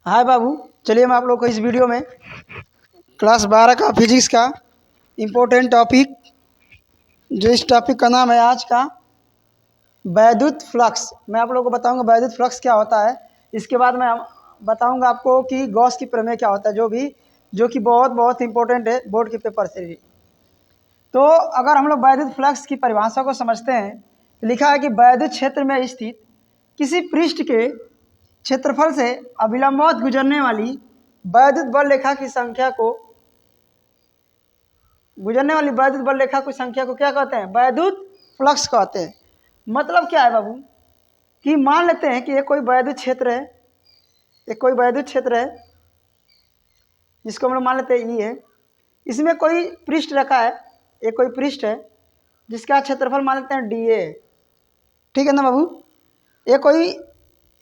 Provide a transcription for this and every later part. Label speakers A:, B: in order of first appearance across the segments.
A: हाय बाबू, चलिए मैं आप लोग को इस वीडियो में क्लास 12 का फिजिक्स का इम्पोर्टेंट टॉपिक, जो इस टॉपिक का नाम है आज का वैद्युत फ्लक्स, मैं आप लोगों को बताऊंगा वैद्युत फ्लक्स क्या होता है। इसके बाद मैं बताऊंगा आपको कि गॉस की प्रमेय क्या होता है, जो कि बहुत बहुत इंपॉर्टेंट है बोर्ड के पेपर से भी। तो अगर हम लोग वैद्युत फ्लक्स की परिभाषा को समझते हैं तो लिखा है कि वैद्युत क्षेत्र में स्थित किसी पृष्ठ के क्षेत्रफल से अविलंबवत गुजरने वाली वैद्युत बल रेखा की संख्या को क्या कहते हैं? वैद्युत फ्लक्स कहते हैं। मतलब क्या है बाबू कि मान लेते हैं कि ये कोई वैद्युत क्षेत्र है, जिसको हम लोग मान लेते हैं ई है। इसमें कोई पृष्ठ रखा है, ये कोई पृष्ठ है जिसका क्षेत्रफल मान लेते हैं डी ए। ठीक है ना बाबू?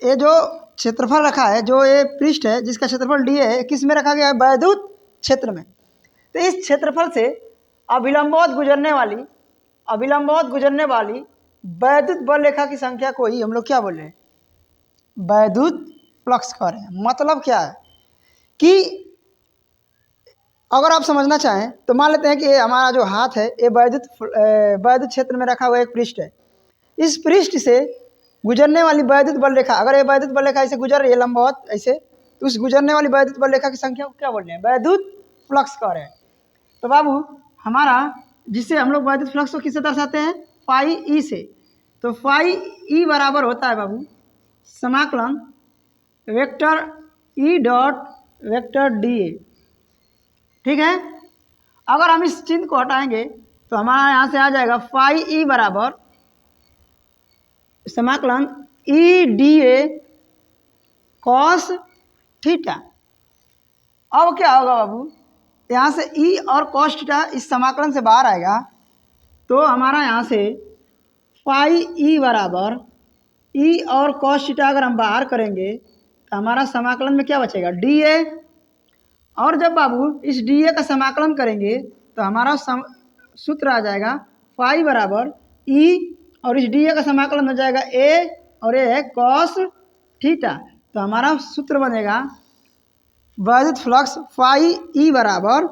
A: ये जो क्षेत्रफल रखा है, जो ये पृष्ठ है जिसका क्षेत्रफल डी है, किस में रखा गया है? वैद्युत क्षेत्र में। तो इस क्षेत्रफल से अविलंबवत गुजरने वाली वैद्युत बल रेखा की संख्या को ही हम लोग क्या बोल रहे हैं? वैद्युत फ्लक्स कह रहे हैं। मतलब क्या है कि अगर आप समझना चाहें तो मान लेते हैं कि ये हमारा जो हाथ है, ये वैद्युत क्षेत्र में रखा हुआ एक पृष्ठ है। इस पृष्ठ से गुजरने वाली वैद्युत बल रेखा, अगर ये वैद्युत बल रेखा ऐसे गुजर रही है लंबवत ऐसे, तो उस गुजरने वाली वैद्युत बल रेखा की संख्या को क्या बोल रहे हैं? वैद्युत फ्लक्स कह रहे हैं। तो बाबू हमारा, जिससे हम लोग वैद्युत फ्लक्स को किससे दर्शाते हैं? फाई ई से। तो फाई ई बराबर होता है बाबू समाकलन vector E dot vector D A. ठीक है, अगर हम इस चिन्ह को हटाएंगे तो हमारा यहाँ से आ जाएगा फाई ई बराबर समाकलन E D A cos theta. अब क्या होगा बाबू, यहाँ से ई और कॉस थीटा इस समाकलन से बाहर आएगा, तो हमारा यहाँ से फाई ई बराबर ई और कॉस थीटा अगर हम बाहर करेंगे तो हमारा समाकलन में क्या बचेगा? D A. और जब बाबू इस डी ए का समाकलन करेंगे तो हमारा सूत्र आ जाएगा फाई बराबर ई, और इस डी ए का समाकलन हो जाएगा ए, और ए है कॉस थीटा। तो हमारा सूत्र बनेगा वैद्युत फ्लक्स फाई ई बराबर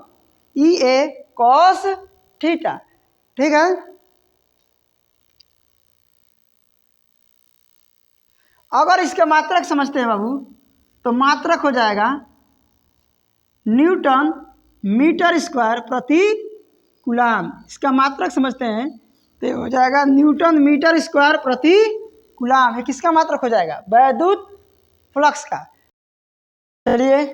A: ई ए कॉस थीटा। ठीक है, अगर इसके मात्रक समझते हैं बाबू तो मात्रक हो जाएगा न्यूटन मीटर स्क्वायर प्रति कूलाम। इसका मात्रक समझते हैं तो हो जाएगा न्यूटन मीटर स्क्वायर प्रति कूलाम। ये किसका मात्रक हो जाएगा? वैद्युत फ्लक्स का। चलिए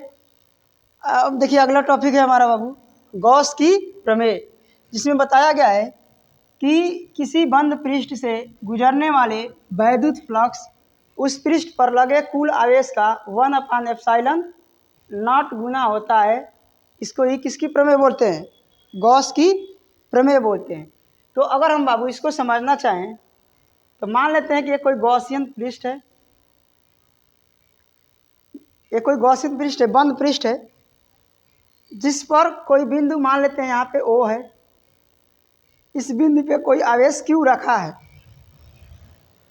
A: अब देखिए, अगला टॉपिक है हमारा बाबू गॉस की प्रमेय, जिसमें बताया गया है कि किसी बंद पृष्ठ से गुजरने वाले वैद्युत फ्लक्स उस पृष्ठ पर लगे कुल आवेश का 1/ε0 गुना होता है। इसको ही किसकी प्रमेय बोलते हैं? गॉस की प्रमेय बोलते हैं। तो अगर हम बाबू इसको समझना चाहें तो मान लेते हैं कि ये कोई गॉसियन पृष्ठ है, बंद पृष्ठ है, जिस पर कोई बिंदु मान लेते हैं यहाँ पे ओ है। इस बिंदु पे कोई आवेश क्यू रखा है।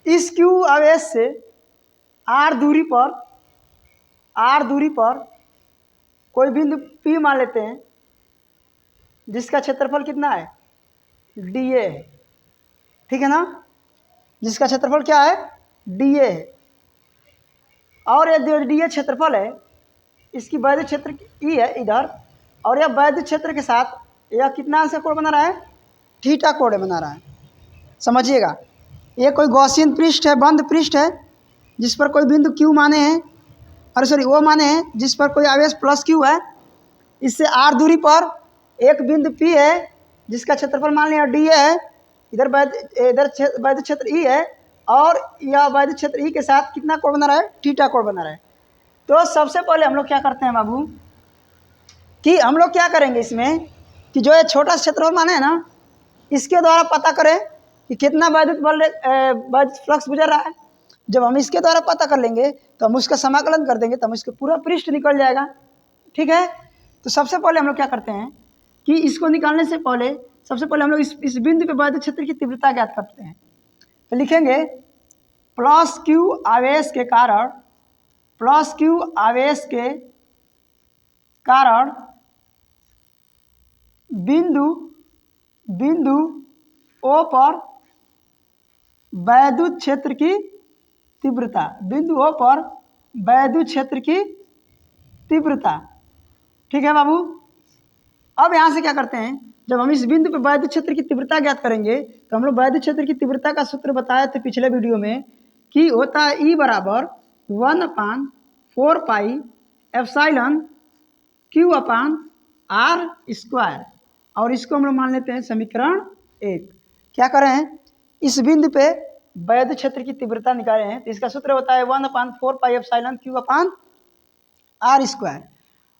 A: इस क्यू आवेश से आर दूरी पर कोई बिंदु पी मान लेते हैं, जिसका क्षेत्रफल कितना है? डी ए है। ठीक है ना? जिसका क्षेत्रफल क्या है? डी ए है। और ये जो डी ए क्षेत्रफल है, इसकी वैद्युत क्षेत्र ई है इधर, और यह वैद्युत क्षेत्र के साथ यह कितना अंश का कोण बना रहा है? थीटा कोण बना रहा है। समझिएगा, ये कोई गॉसियन पृष्ठ है, बंद पृष्ठ है, जिस पर कोई बिंदु क्यू माने हैं, ओ माने हैं, जिस पर कोई आवेश प्लस क्यू है। इससे आर दूरी पर एक बिंदु पी है, जिसका क्षेत्रफल मान लिया डी ए है। इधर वैद्युत क्षेत्र ई है, और यह वैद्युत क्षेत्र ई के साथ कितना कोण बना रहा है? थीटा कोण बना रहा है। तो सबसे पहले हम लोग क्या करते हैं बाबू कि हम लोग क्या करेंगे इसमें कि जो ये छोटा क्षेत्रफल माने है ना, इसके द्वारा पता करें कि कितना वैद्युत फ्लक्स गुजर रहा है। जब हम इसके द्वारा पता कर लेंगे तो हम उसका समाकलन कर देंगे, तो हम इसका पूरा पृष्ठ निकल जाएगा। ठीक है, तो सबसे पहले हम लोग क्या करते हैं कि इसको निकालने से पहले सबसे पहले हम लोग इस बिंदु पे वैद्युत क्षेत्र की तीव्रता ज्ञात करते हैं। तो लिखेंगे प्लस क्यू आवेश के कारण प्लस क्यू आवेश के कारण बिंदु बिंदु ओ पर वैद्युत क्षेत्र की तीव्रता, बिंदु ओ पर वैद्युत क्षेत्र की तीव्रता। ठीक है बाबू। अब यहाँ से क्या करते हैं, जब हम इस बिंदु पर वैद्युत क्षेत्र की तीव्रता ज्ञात करेंगे तो हम लोग वैद्युत क्षेत्र की तीव्रता का सूत्र बताए थे पिछले वीडियो में कि होता है E बराबर 1/4 पाई एप्सिलॉन Q अपान R स्क्वायर, और इसको हम लोग मान लेते हैं समीकरण 1। क्या करें, इस बिंदु पे वैद्युत क्षेत्र की तीव्रता निकाले हैं तो इसका सूत्र होता है 1/4 पाई एप्सिलॉन Q अपान R स्क्वायर।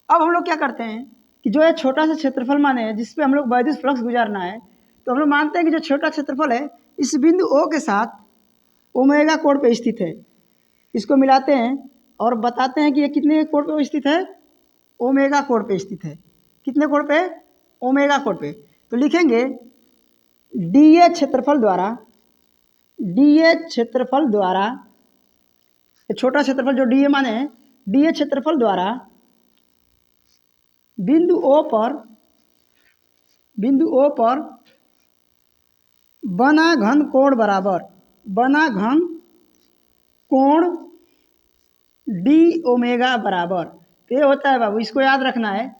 A: अब हम लोग क्या करते हैं कि जो है छोटा सा क्षेत्रफल माने हैं जिस पे हम लोग वैद्युत फ्लक्स गुजारना है, तो हम लोग मानते हैं कि जो छोटा क्षेत्रफल है इस बिंदु O के साथ ओमेगा कोण पे स्थित है। इसको मिलाते हैं और बताते हैं कि ये कितने कोण पे स्थित है, ओमेगा कोण पे स्थित है। कितने कोण पे, ओमेगा कोण पे। तो लिखेंगे DA क्षेत्रफल द्वारा, DA क्षेत्रफल द्वारा, छोटा क्षेत्रफल जो DA माने हैं, DA क्षेत्रफल द्वारा बिंदु O पर बना घन कोण बराबर, बना घन कोण डी ओमेगा बराबर, ये होता है बाबू, इसको याद रखना है,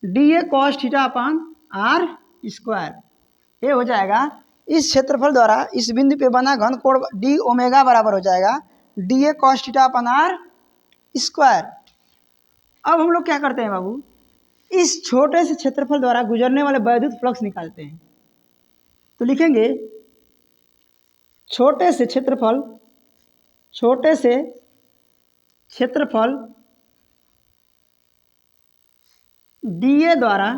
A: DA cos theta upon R square. ये हो जाएगा इस क्षेत्रफल द्वारा इस बिंदु पे बना घन कोण डी ओमेगा बराबर हो जाएगा DA cos theta upon R square. अब हम लोग क्या करते हैं बाबू, इस छोटे से क्षेत्रफल द्वारा गुजरने वाले वैद्युत फ्लक्स निकालते हैं। तो लिखेंगे छोटे से क्षेत्रफल DA द्वारा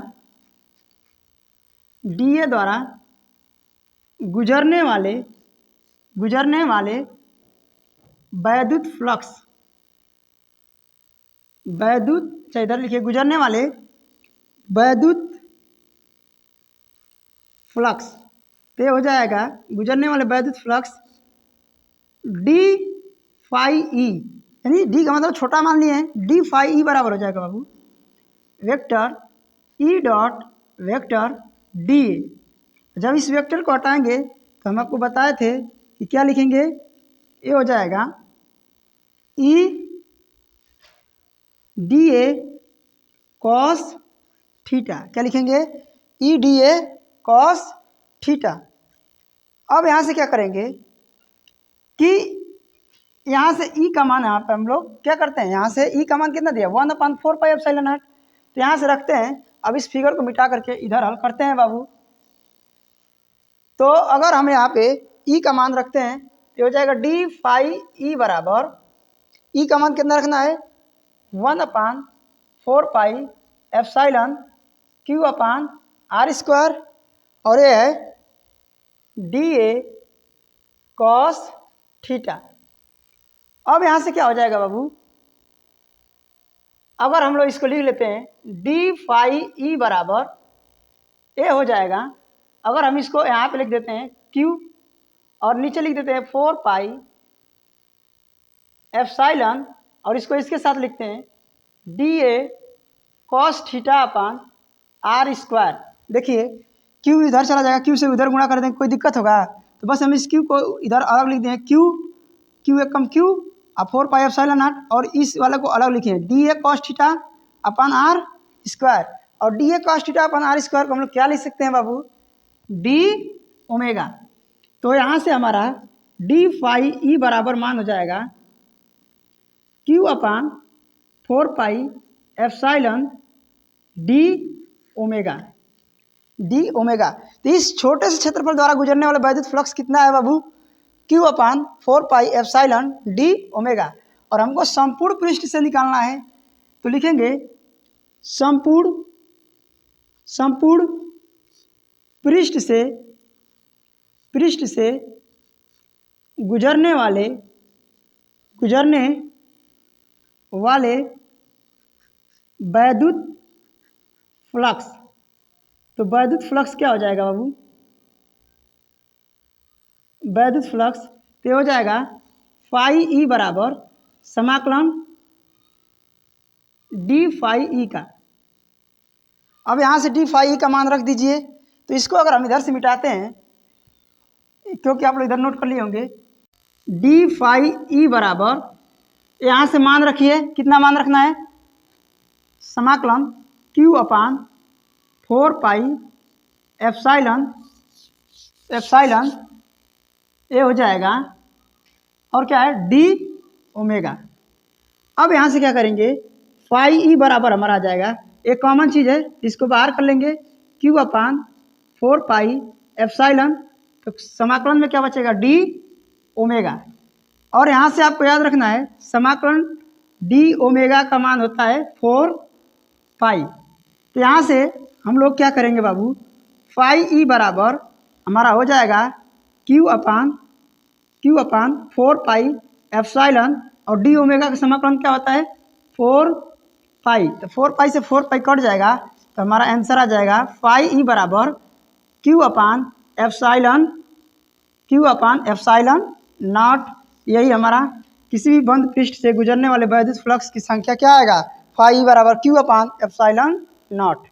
A: गुजरने वाले वैद्युत फ्लक्स, वैद्युत, इधर लिखिए, गुजरने वाले वैद्युत फ्लक्स, तो हो जाएगा गुजरने वाले वैद्युत फ्लक्स डी फाई ई, यानी डी का मतलब छोटा मान लिए हैं, डी फाई ई बराबर हो जाएगा बाबू vector E dot vector D. जब इस वेक्टर को हटाएंगे तो हम आपको बताए थे कि क्या लिखेंगे, ये हो जाएगा E D A cos theta. क्या लिखेंगे, E D A cos theta. अब यहाँ से क्या करेंगे कि यहाँ से ई का मान, यहाँ पे हम लोग क्या करते हैं, यहाँ से ई का मान कितना दिया, 1/4 पाई एप्सिलॉन नॉट, तो यहाँ से रखते हैं। अब इस फिगर को मिटा करके इधर हल करते हैं बाबू। तो अगर हम यहाँ पे ई का मान रखते हैं तो हो जाएगा डी फाई ई बराबर, ई का मान कितना रखना है, 1/4 पाई एप्सिलॉन Q अपान R स्क्वायर, और ये है DA कॉस थीटा। अब यहाँ से क्या हो जाएगा बाबू, अगर हम लोग इसको लिख लेते हैं डी फाई ई बराबर, ये हो जाएगा, अगर हम इसको यहाँ पे लिख देते हैं Q और नीचे लिख देते हैं 4 पाई एप्सिलॉन, और इसको इसके साथ लिखते हैं DA cos theta upon R square. देखिए Q इधर चला जाएगा, Q से उधर गुणा कर देंगे, कोई दिक्कत होगा, तो बस हम इस Q को इधर अलग लिख दें, Q एक कम Q और 4 पाई एप्सिलॉन नॉट, और इस वाले को अलग लिखें DA cos theta upon R square. और DA cos theta upon R square को हम लोग क्या लिख सकते हैं बाबू, डी ओमेगा। तो यहाँ से हमारा डी फाई ई बराबर मान हो जाएगा Q अपान 4 pi epsilon D omega, D omega. तो इस छोटे से क्षेत्रफल द्वारा गुजरने वाला वैद्युत फ्लक्स कितना है बाबू, Q अपान 4 पाई एप्सिलॉन डी ओमेगा। और हमको संपूर्ण पृष्ठ से निकालना है, तो लिखेंगे संपूर्ण पृष्ठ से गुजरने वाले वैद्युत फ्लक्स। तो वैद्युत फ्लक्स क्या हो जाएगा बाबू, वैद्युत फ्लक्स तो हो जाएगा फाई ई बराबर समाकलन डी फाई ई का। अब यहाँ से डी फाई ई का मान रख दीजिए। तो इसको अगर हम इधर से मिटाते हैं, क्योंकि आप लोग इधर नोट कर लिए होंगे, डी फाई ई बराबर, यहाँ से मान रखिए, कितना मान रखना है, समाकलन क्यू अपान 4 पाई एप्साइलन, एप्साइलन ये हो जाएगा, और क्या है, डी ओमेगा। अब यहाँ से क्या करेंगे, फाई ई बराबर हमारा आ जाएगा, एक कॉमन चीज़ है इसको बाहर कर लेंगे, क्यू अपान 4 पाई एप्साइलन, तो समाकलन में क्या बचेगा, डी ओमेगा। और यहाँ से आपको याद रखना है समाकलन डी ओमेगा का मान होता है 4 पाई। तो यहाँ से हम लोग क्या करेंगे बाबू, फाई ई बराबर हमारा हो जाएगा क्यू अपान 4 पाई एप्साइलन, और डी ओमेगा का समाकलन क्या होता है 4 पाई। तो 4 पाई से 4 पाई कट जाएगा, तो हमारा आंसर आ जाएगा फाई ई बराबर क्यू अपान एप्साइलन नॉट। यही हमारा किसी भी बंद पृष्ठ से गुजरने वाले वैद्युत फ्लक्स की संख्या क्या आएगा, फाई ई बराबर क्यू अपान एप्साइलन नॉट।